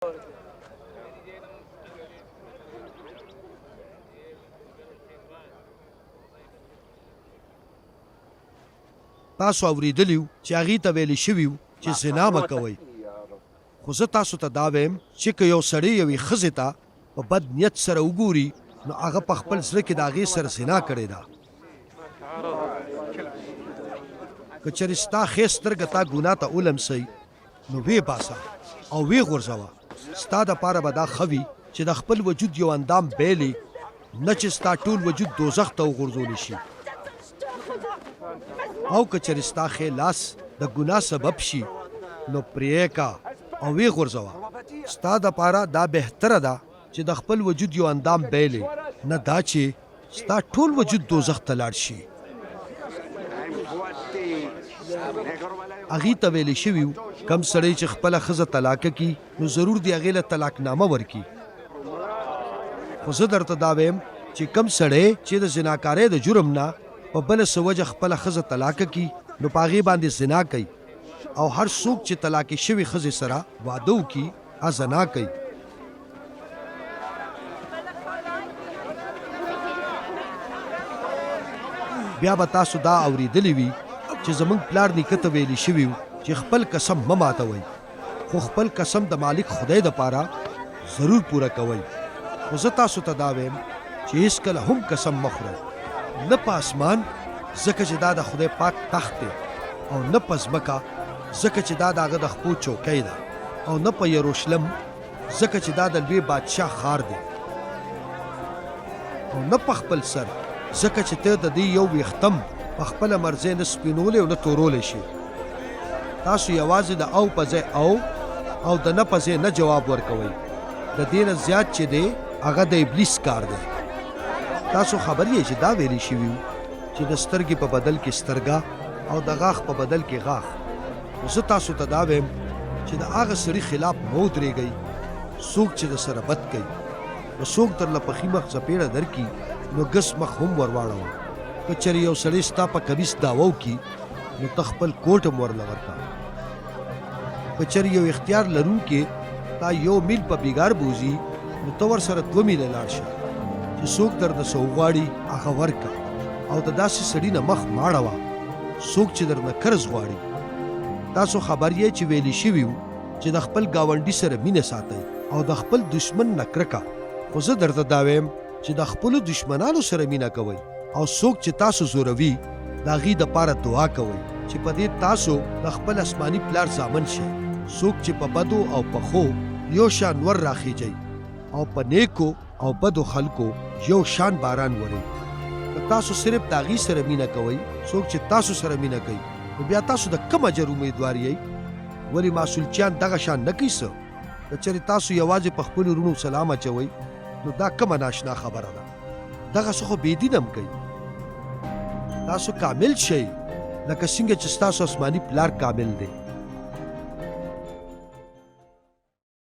تاسو اوریدلیو چې هغې ته ویلې شوي وو چې زنا مه کوئ، خو زه تاسو ته دا وایم چې که یو سړی یوې ښځې ته په بد نیت سره وګوري نو هغه په خپل زړه کې د هغې سره زنا کړې ده. که چېرې ستا ښې سترګه تا ګناه ته ولمسئ نو ویې باسه او ویې غورځوه. ستا دپاره به دا ښه وي چې د خپل وجود یو اندام بیلې، نه چې ستا ټول وجود دوزخ ته وغورځولی شي. او که چېرې ستا ښې لاس د ګناه سبب شي نو پرې کا او ویې غورځوه. ستا دپاره دا بهتره ده چې د خپل وجود یو اندام بیلې، نه دا چې ستا ټول وجود دوزخ ته لاړ شي. هغې ته ویلې شوي وو کم سړی چې خپله ښځه طلاقه کي نو ضرور دې هغې له طلاقنامه ورکي. خو زه درته دا وایم چې کم سړی چې د زناکارۍ د جرم نه په بله څه وجه خپله ښځه طلاقه کي نو په هغې باندې زنا کوي، او هر څوک چې طلاقې شوې ښځې سره واده وکړي هغه زنا کوي. بیا به تاسو دا اورېدلی وي چې زموږ پلار نیکه ته ویلي شوي وو چې خپل قسم مه ماتوئ، خو خپل قسم د مالک خدای دپاره ضرور پوره کوئ. خو زه تاسو ته دا وایم چې هېڅکله هم قسم مه خورئ، نه په اسمان ځکه چې دا د خدای پاک تخت دی، او نه په ځمکه ځکه چې دا د هغه د خپو چوکۍ ده، او نه په یروشلم ځکه چې دا د لوی بادشاه ښار دی، او نه په خپل سر ځکه چې ته د دې یو ویښتم په خپله مرضۍ نه سپینولی او نه تورولی شي. تاسو یوازې د او په ځای او د نه په ځای نه جواب ورکوئ. د دې نه زیات چې دی هغه د ابلیس کار دی. تاسو خبر یې چې دا ویلي شوي وو چې د سترګې په بدل کې سترګه او د غاښ په بدل کې غاښ. نو زه تاسو ته دا وایم چې د هغه سړي خلاف مه ودرېږئ څوک چې د سره بد کوي. نو څوک درله پخي مخ څپېړه درکړي نو ګس مخ هم ور واړوه. که چېرې یو سړی ستا په کمیس دعوه وکړي نو ته خپل کوټ هم ورله ورکړه. که چېرې یو اختیار لرونکی تا یو میل په بیګار بوځي نو ته ورسره 2 میله لاړ شه. چې څوک درنه څه وغواړي هغه ورکړه، او د داسې سړي نه مخ مه اړوه څوک چې درنه قرض غواړي. تاسو خبر یې چې ویلي شوي وو چې د خپل ګاونډي سره مینه ساتئ او د خپل دشمن نه کرکه. خو زه درته دا وایم چې د خپلو دشمنانو سره مینه کوئ، او څوک چې تاسو زوروي د هغې دپاره دعا کوئ چې په دې تاسو د خپل آسماني پلار زامن شئ. څوک چې په بدو او پخو یو شان ور راخیجئ، او په نیکو او بدو خلکو یو شان باران ورئ. که تاسو صرف د هغې سره مینه کوئ څوک چې تاسو سره مینه کوي، نو بیا تاسو د کوم اجر امیدوار یئ؟ ولې معسولچیان دغه شان نه کوي څه؟ که چېرې تاسو یوازې په خپلو وروڼو سلام اچوئ نو دا کومه ناشنا خبره ده؟ دغه څه خو بېدین هم کوي. تاسو کامل شئ لکه څنګه چې ستاسو آسماني پلار کامل دی.